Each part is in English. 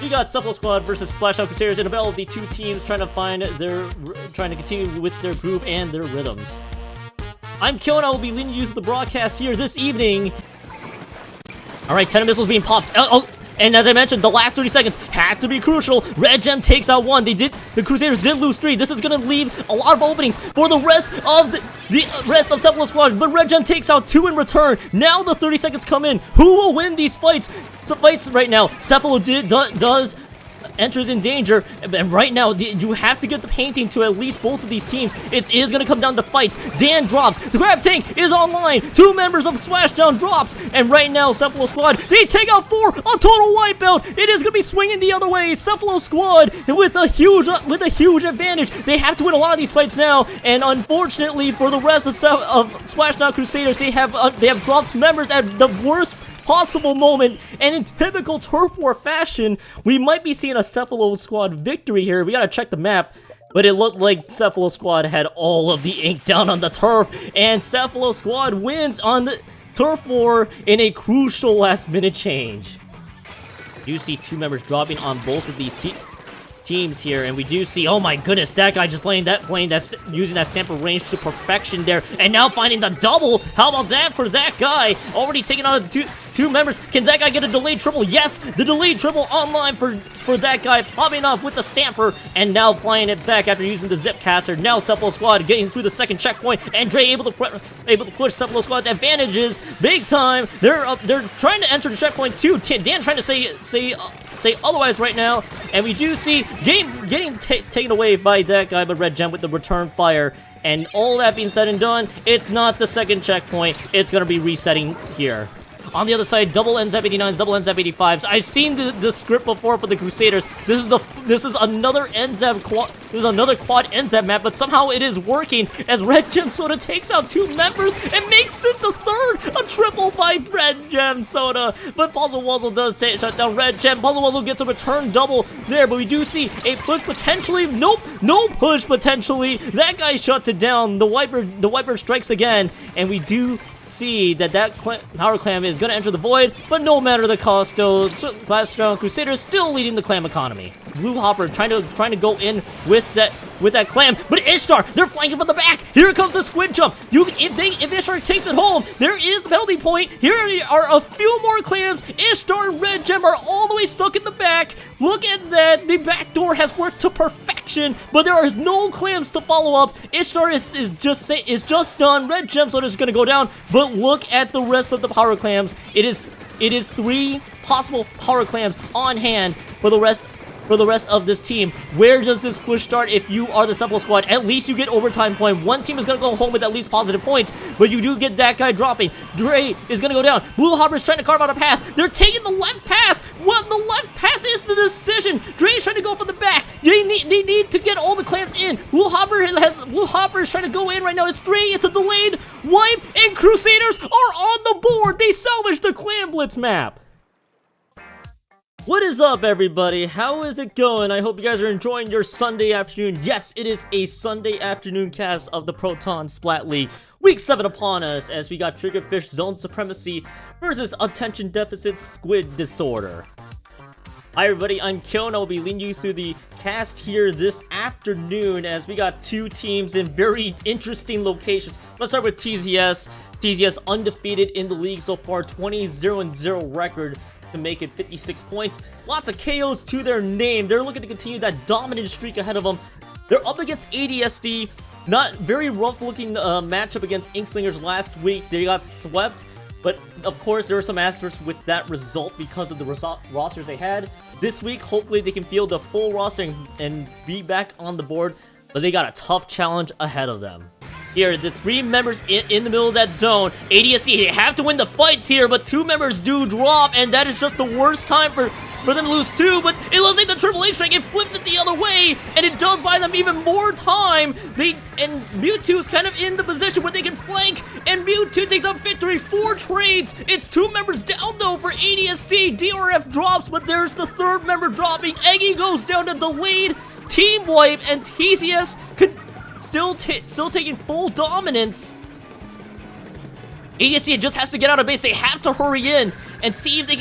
We got Cephalo Squad versus Splashdown Crusaders in a battle of the two teams trying to continue with their groove and their rhythms. I'm Kyo and I will be leading you through the broadcast here this evening. Alright, 10 missiles being popped. And as I mentioned, the last 30 seconds had to be crucial. Red Gem takes out one. The Crusaders did lose 3. This is gonna leave a lot of openings for the rest of the rest of Cephalo Squad. But Red Gem takes out 2 in return. Now the 30 seconds come in. Who will win these fights? It's a fights right now. Cephalo enters in danger, and right now you have to get the painting to at least both of these teams. It is going to come down to fights. Dan drops. The grab tank is online. 2 members of Splashdown drops, and right now Cephalo Squad, they take out 4. A total wipeout. It is going to be swinging the other way. Cephalo Squad with a huge advantage. They have to win a lot of these fights now, and unfortunately for the rest of Splashdown Crusaders, they have dropped members at the worst possible moment, and in typical Turf War fashion, we might be seeing a Cephalo Squad victory here. We gotta check the map, but it looked like Cephalo Squad had all of the ink down on the turf, and Cephalo Squad wins on the Turf War in a crucial last-minute change. You see 2 members dropping on both of these teams here, and we do see, oh my goodness, that guy just that's using that Stamper range to perfection there, and now finding the double. How about that for that guy? Already taking out two members. Can that guy get a delayed triple? Yes, the delayed triple online for that guy, popping off with the Stamper, and now flying it back after using the Zip Caster. Now Cephalo Squad getting through the second checkpoint, and Dre able to push Cephalo Squad's advantages big time. They're trying to enter the checkpoint too. Dan trying to say otherwise right now, and we do see getting taken away by that guy, but Red Gem with the return fire. And all that being said and done, it's not the second checkpoint. It's gonna be resetting here. On the other side, double NZAP-89s, double NZAP-85s. I've seen the script before for the Crusaders. This is another NZAP quad. This is another quad NZAP map, but somehow it is working as Red Gem Soda takes out 2 members and makes it the third. A triple by Red Gem Soda, but Puzzle Wuzzle does shut down Red Gem. Puzzle Wuzzle gets a return double there, but we do see a push potentially. Nope, no push potentially. That guy shuts it down. The wiper strikes again, and we do see that Power Clam is going to enter the void, but no matter the cost, though, Splashdown Crusaders still leading the clam economy. Blue Hopper trying to go in with that clam, but Ishtar, they're flanking from the back. Here comes the squid jump. If Ishtar takes it home, there is the penalty point. Here are a few more clams. Ishtar and Red Gem are all the way stuck in the back. Look at that. The back door has worked to perfection, but there is no clams to follow up. Ishtar is just done. Red Gem Soda is going to go down, but look at the rest of the power clams. It is 3 possible power clams on hand for the rest of this team. Where does this push start if you are the Cephalo Squad? At least you get overtime point. One team is going to go home with at least positive points, but you do get that guy dropping. Dre is going to go down. Blue Hopper is trying to carve out a path. They're taking the left path. Well, the left path is the decision. Dre is trying to go for the back. They need to get all the clamps in. Blue Hopper is trying to go in right now. It's 3. It's a delayed wipe, and Crusaders are on the board. They salvaged the Clam Blitz map. What is up, everybody? How is it going? I hope you guys are enjoying your Sunday afternoon. Yes, it is a Sunday afternoon cast of the Proton Splat League. Week 7 upon us as we got Triggerfish Zone Supremacy versus Attention Deficit Squid Disorder. Hi everybody, I'm Kyo and I will be leading you through the cast here this afternoon as we got 2 teams in very interesting locations. Let's start with TZS. TZS undefeated in the league so far, 20-0-0 record to make it 56 points. Lots of KOs to their name. They're looking to continue that dominant streak ahead of them. They're up against ADSD. Not very rough looking matchup against Inkslingers last week. They got swept, but of course there are some asterisks with that result because of the rosters they had. This week, hopefully they can field the full roster and be back on the board, but they got a tough challenge ahead of them. Here, the 3 members in the middle of that zone. ADSC, they have to win the fights here, but 2 members do drop, and that is just the worst time for them to lose 2, but it looks like the Triple H strike, it flips it the other way, and it does buy them even more time. And Mewtwo is kind of in the position where they can flank, and Mewtwo takes up victory. 4 trades. It's 2 members down, though, for ADSD. DRF drops, but there's the 3rd member dropping. Eggy goes down to delayed team wipe, and TCS could still taking full dominance. ADSC just has to get out of base. They have to hurry in. and see if they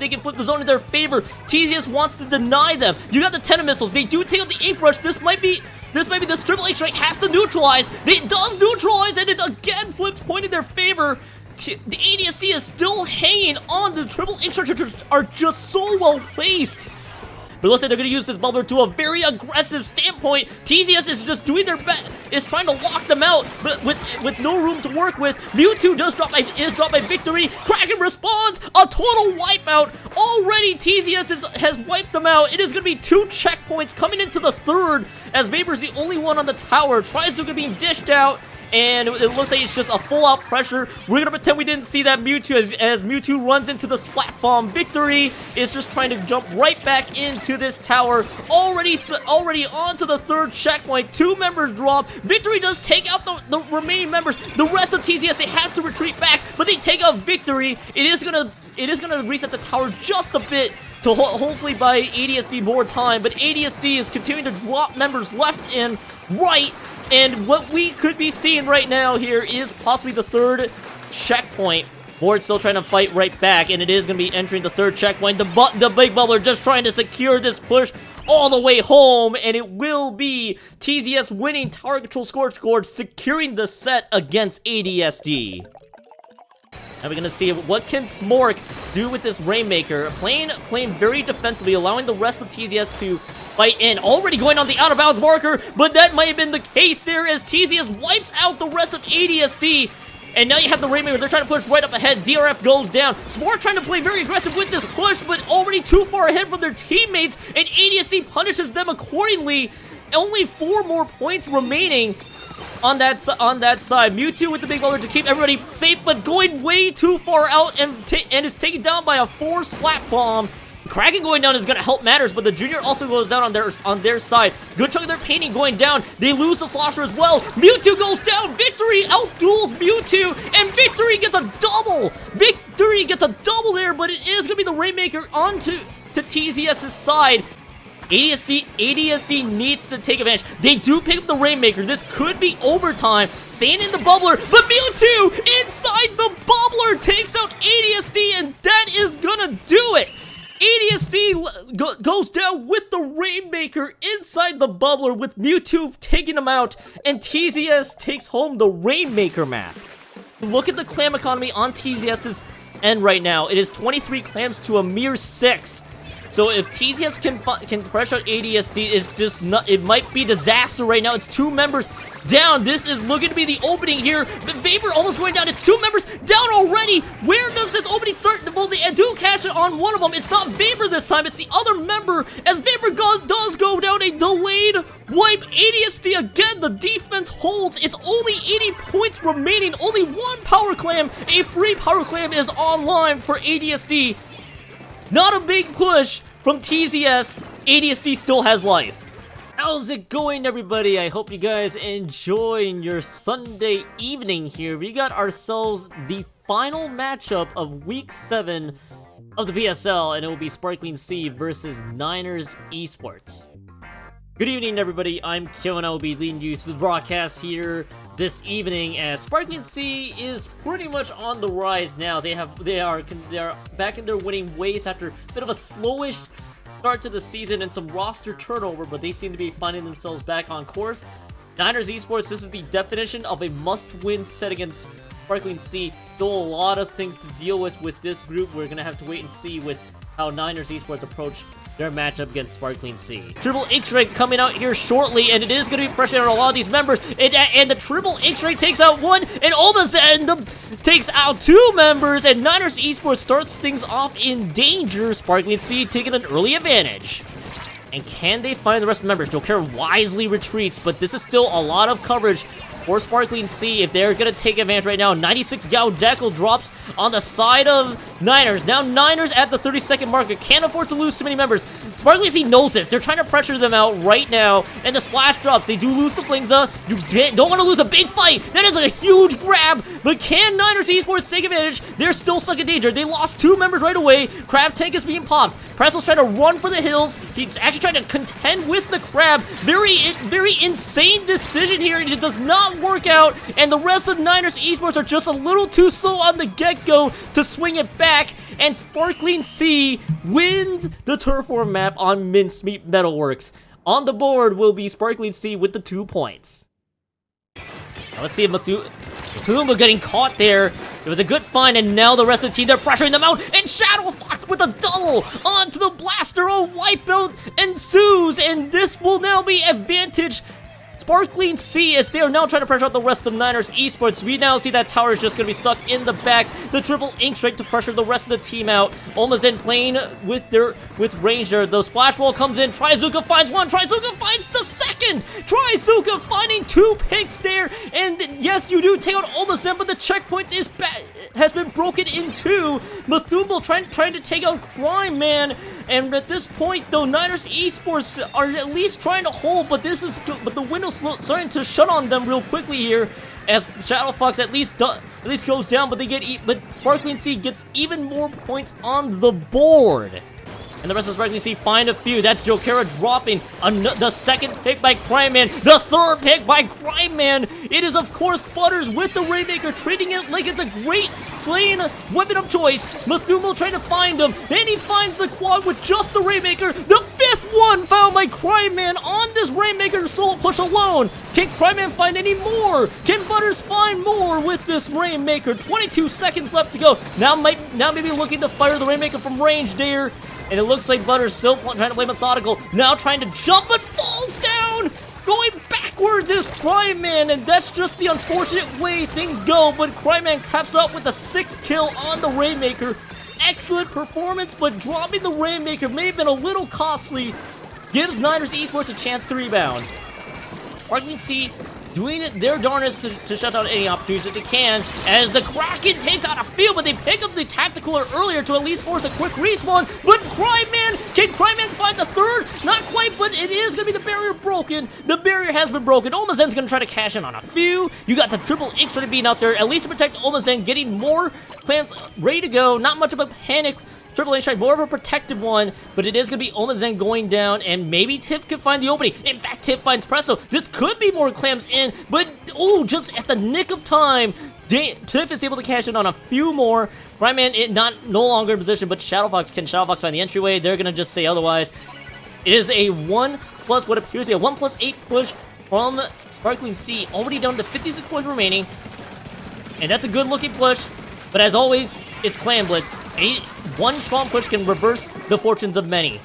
can flip the zone in their favor. TZS wants to deny them. You got the 10 missiles. They do take out the Ink Rush. This might be this triple H-Strike has to neutralize. It does neutralize, and it again flips point in their favor. The ADSC is still hanging on. The triple H-Strikes are just so well placed. But it looks like they're going to use this bubbler to a very aggressive standpoint. TZS is just doing their best, is trying to lock them out, but with no room to work with. Mewtwo is dropped by Victory. Kraken responds, a total wipeout. Already TZS has wiped them out. It is going to be 2 checkpoints coming into the third, as Vapor's the only one on the tower. Trizuka being dished out. And it looks like it's just a full-out pressure. We're gonna pretend we didn't see that Mewtwo as Mewtwo runs into the Splat Bomb. Victory is just trying to jump right back into this tower. Already onto the third checkpoint. 2 members drop. Victory does take out the remaining members. The rest of TZS, they have to retreat back, but they take out Victory. It is gonna reset the tower just a bit to hopefully buy ADSD more time, but ADSD is continuing to drop members left and right. And what we could be seeing right now here is possibly the third checkpoint. Board's still trying to fight right back, and it is going to be entering the third checkpoint. The big bubbler just trying to secure this push all the way home, and it will be TZS winning Tower Control Scorch Gorge, securing the set against ADSD. Now we're gonna see what can Smork do with this Rainmaker. Playing very defensively, allowing the rest of TZS to fight in. Already going on the out of bounds marker, but that might have been the case there as TZS wipes out the rest of ADSD. And now you have the Rainmaker. They're trying to push right up ahead. DRF goes down. Smork trying to play very aggressive with this push, but already too far ahead from their teammates, and ADSD punishes them accordingly. Only 4 more points remaining on that side. Mewtwo with the big bubbler to keep everybody safe, but going way too far out and is taken down by a 4 Splat Bomb. Kraken going down is going to help matters, but the Junior also goes down on their side. Good chunk of their painting going down. They lose the Slosher as well. Mewtwo goes down. Victory outduels Mewtwo, and Victory gets a double. Victory gets a double there, but it is going to be the Rainmaker onto TZS's side. ADSD needs to take advantage. They do pick up the Rainmaker. This could be overtime. Staying in the bubbler, but Mewtwo inside the bubbler takes out ADSD, and that is gonna do it. ADSD goes down with the Rainmaker inside the bubbler, with Mewtwo taking him out, and TZS takes home the Rainmaker map. Look at the clam economy on TZS's end right now. It is 23 clams to a mere 6. So if TZS can fresh out ADSD, it's just not, it might be disaster right now. It's 2 members down. This is looking to be the opening here. But Vapor almost going down. It's 2 members down already. Where does this opening start? Well, they do catch it on one of them. It's not Vapor this time. It's the other member. As Vapor does go down, a delayed wipe. ADSD again. The defense holds. It's only 80 points remaining. Only 1 power clam. A free power clam is online for ADSD. Not a big push from TZS. ADSD still has life. How's it going, everybody? I hope you guys enjoying your Sunday evening here. We got ourselves the final matchup of Week 7 of the PSL, and it will be Sparkling Sea versus Niners Esports. Good evening, everybody. I'm Kyo, and I will be leading you through the broadcast here this evening, as Sparkling Sea is pretty much on the rise now. They are back in their winning ways after a bit of a slowish start to the season and some roster turnover, but they seem to be finding themselves back on course. Niners Esports, this is the definition of a must-win set against Sparkling Sea. Still a lot of things to deal with this group. We're gonna have to wait and see with how Niners Esports approach their matchup against Sparkling Sea. Triple X-Ray coming out here shortly, and it is going to be pressuring on a lot of these members. And the Triple X-Ray takes out 1, and Obazend takes out 2 members, and Niners Esports starts things off in danger. Sparkling Sea taking an early advantage. And can they find the rest of the members? Joker wisely retreats, but this is still a lot of coverage for Sparkling Sea if they're going to take advantage right now. 96 Gao Deckle drops on the side of Niners. Now Niners at the 30-second marker can't afford to lose too many members. Sparkling Sea knows this. They're trying to pressure them out right now. And the splash drops. They do lose the Flingza. You don't want to lose a big fight. That is a huge grab. But can Niners Esports take advantage? They're still stuck in danger. They lost 2 members right away. Crab Tank is being popped. Pretzel's trying to run for the hills. He's actually trying to contend with the Crab. Very insane decision here, and it does not work out. And the rest of Niners Esports are just a little too slow on the get-go to swing it back. back, and Sparkling Sea wins the Turf War map on Mincemeat Metalworks. On the board will be Sparkling Sea with the 2 points. Now let's see if Mathuma getting caught there. It was a good find, and now the rest of the team, they're pressuring them out, and Shadow Fox with a double onto the blaster. A wipeout ensues, and this will now be advantage Sparkling Sea as they are now trying to pressure out the rest of Niners Esports. We now see that tower is just going to be stuck in the back. The triple ink strike to pressure the rest of the team out. Omazen playing with Ranger. The splash wall comes in. Trizuka finds one. Trizuka finds the second. Trizuka finding 2 picks there. And yes, you do take out Omazen, but the checkpoint has been broken in 2. Mathumbo trying to take out Crime Man. And at this point, though, Niners Esports are at least trying to hold, but the window's starting to shut on them real quickly here, as Shadow Fox at least goes down, but Sparkling Sea gets even more points on the board. And the rest of Sparkling Sea find a few. That's Jokera dropping the second pick by Crime Man, the third pick by Crime Man. It is, of course, Butters with the Rainmaker, treating it like it's a great slaying weapon of choice. Mathumo trying to find him. Then he finds the quad with just the Rainmaker. The 5th one found by Crime Man on this Rainmaker solo push alone. Can Crime Man find any more? Can Butters find more with this Rainmaker? 22 seconds left to go. Now maybe looking to fire the Rainmaker from range there. And it looks like Butters still trying to play methodical. Now trying to jump, but falls down! Going backwards is Crime Man, and that's just the unfortunate way things go. But Crime Man caps up with a 6th kill on the Rainmaker. Excellent performance, but dropping the Rainmaker may have been a little costly. Gives Niners Esports a chance to rebound. Sparkling Sea doing their darnest to shut down any opportunities that they can, as the Kraken takes out a field, but they pick up the tactical earlier to at least force a quick respawn. But Crime Man, can Crime Man find the 3rd? Not quite, but it is going to be the barrier broken. The barrier has been broken. Omazen's going to try to cash in on a few. You got the triple ink trying to beat out there, at least to protect Omazen, getting more clamps ready to go. Not much of a panic. Triple H strike, more of a protective one, but it is going to be Omazen going down, and maybe Tiff could find the opening. In fact, Tiff finds Presso. This could be more clamps in, but oh, just at the nick of time, Tiff is able to cash in on a few more. Crime Man no longer in position, but Shadow Fox, can Shadow Fox find the entryway? They're going to just say otherwise. It is a 1+ what appears to be a 1+8 push from Sparkling Sea, already down to 56 points remaining, and that's a good looking push. But as always, it's Clan Blitz. One strong push can reverse the fortunes of many.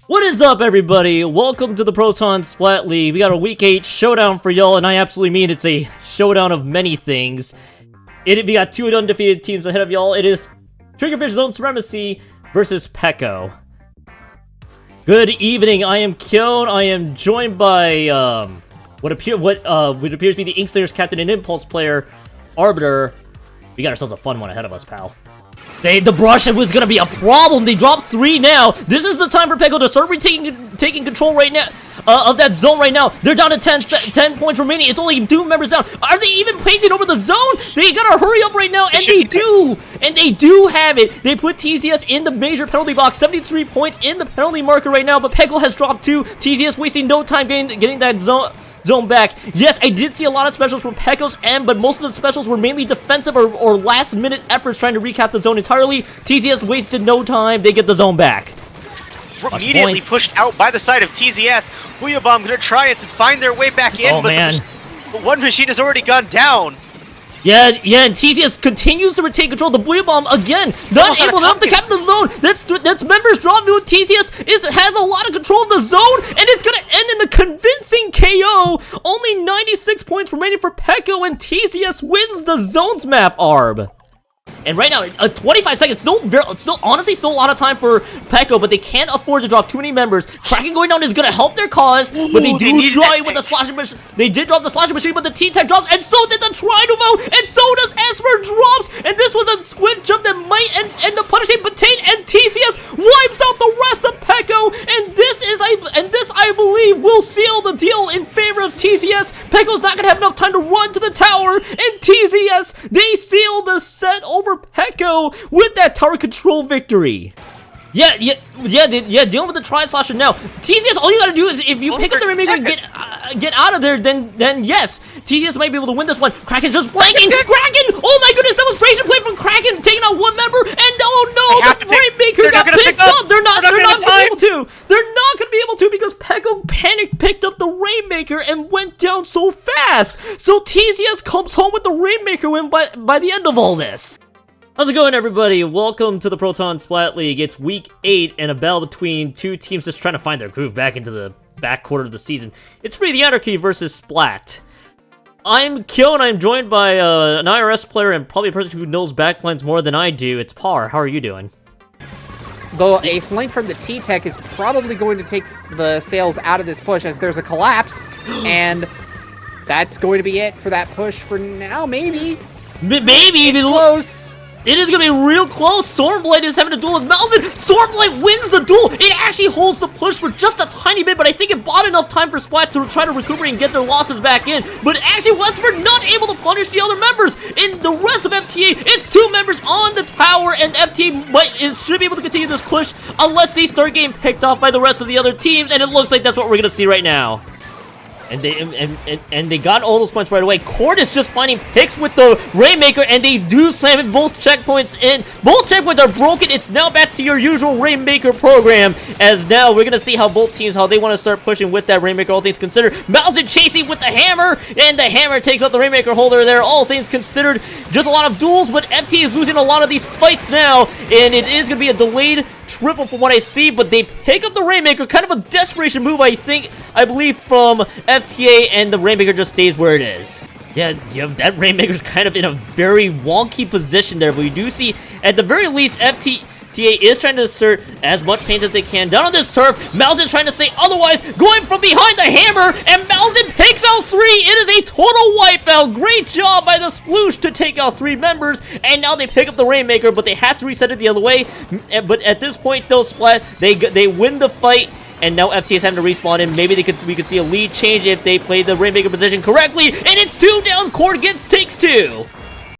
What is up, everybody? Welcome to the Proton Splat League. We got a Week 8 showdown for y'all, and I absolutely mean it's a showdown of many things. We got 2 undefeated teams ahead of y'all. It is Triggerfish Zone Supremacy versus Pecco. Good evening. I am Kyon. I am joined by what appears to be the Inkslayer's captain and Impulse player, Arbiter. We got ourselves a fun one ahead of us, pal. The brush was gonna be a problem. They dropped 3 now. This is the time for Pecco to start taking control right now of that zone right now. They're down to 10 points remaining. It's only 2 members down. Are they even painting over the zone? They gotta hurry up right now, and they do. And they do have it. They put TZS in the major penalty box. 73 points in the penalty marker right now, but Pecco has dropped 2. TZS wasting no time getting that zone back. Yes, I did see a lot of specials from Pecco's end, but most of the specials were mainly defensive or last-minute efforts trying to recap the zone entirely. TZS wasted no time. They get the zone back. Immediately pushed out by the side of TZS. Booyah gonna try and find their way back in, but one machine has already gone down. Yeah, and TZS continues to retain control. The Booyah Bomb, again, not able enough to cap the zone. That's members dropping. TZS has a lot of control of the zone, and it's going to end in a convincing KO. Only 96 points remaining for Pecco, and TZS wins the zones map, Arb. And right now, 25 seconds, honestly, still a lot of time for Pecco, but they can't afford to drop too many members. Kraken going down is going to help their cause, but they do draw it with the slashing machine. They did drop the slashing machine, but the T-Tech drops, and so did the Trinamo, and so does Esper drops, and this was a squid jump that might end up punishing Batain, and TCS wipes out the rest of Pecco, and this, I believe, will seal the deal in favor of TCS. Pecco's not going to have enough time to run to the tower, and TCS, they seal the set over Pecco with that tower control victory. Yeah, dealing with the Tri-Slasher now. TCS, all you gotta do is, if you pick up the Rainmaker and get out of there, then yes, TCS might be able to win this one. Kraken's just blanking! Kraken! Oh my goodness, that was brazen play from Kraken, taking out one member, and Oh no, the Rainmaker got picked up. They're not gonna be able to. They're not gonna be able to because Peko panicked, picked up the Rainmaker, and went down so fast. So TZS comes home with the Rainmaker win by the end of all this. How's it going, everybody? Welcome to the Proton Splat League. It's week 8 and a battle between two teams just trying to find their groove back into the back quarter of the season. It's Free the Anarchy versus Splat. I'm Kyo, and I'm joined by an IRS player and probably a person who knows backlines more than I do. It's Par. How are you doing? Though a flank from the T-Tech is probably going to take the sails out of this push as there's a collapse, and that's going to be it for that push for now, maybe. Maybe! It's close! It is going to be real close. Stormblight is having a duel with Malvin. Stormblight wins the duel. It actually holds the push for just a tiny bit, but I think it bought enough time for Splat to try to recuperate and get their losses back in. But actually, Westford not able to punish the other members. In the rest of FTA, it's 2 members on the tower, and FTA should be able to continue this push unless they start getting picked off by the rest of the other teams, and it looks like that's what we're going to see right now. And they got all those points right away. Cord is just finding picks with the Rainmaker, and they do slam in both checkpoints in. Both checkpoints are broken. It's now back to your usual Rainmaker program, as now we're going to see how both teams, how they want to start pushing with that Rainmaker, all things considered. Malzin chasing with the hammer, and the hammer takes out the Rainmaker holder there, all things considered. Just a lot of duels, but FT is losing a lot of these fights now, and it is going to be a delayed triple from what I see, but they pick up the Rainmaker, kind of a desperation move, I believe, from FTA, and the Rainmaker just stays where it is. Yeah, that Rainmaker's kind of in a very wonky position there, but we do see, at the very least, FTA is trying to assert as much pain as they can down on this turf. Malzin trying to say otherwise, going from behind the hammer, and Malzin picks out 3. It is a total wipeout. Great job by the Sploosh to take out 3 members, and now they pick up the Rainmaker, but they have to reset it the other way. But at this point, they'll Splat. They win the fight. And now FT is having to respawn in. Maybe we could see a lead change if they play the Rainmaker position correctly. And it's 2 down. Cord takes 2.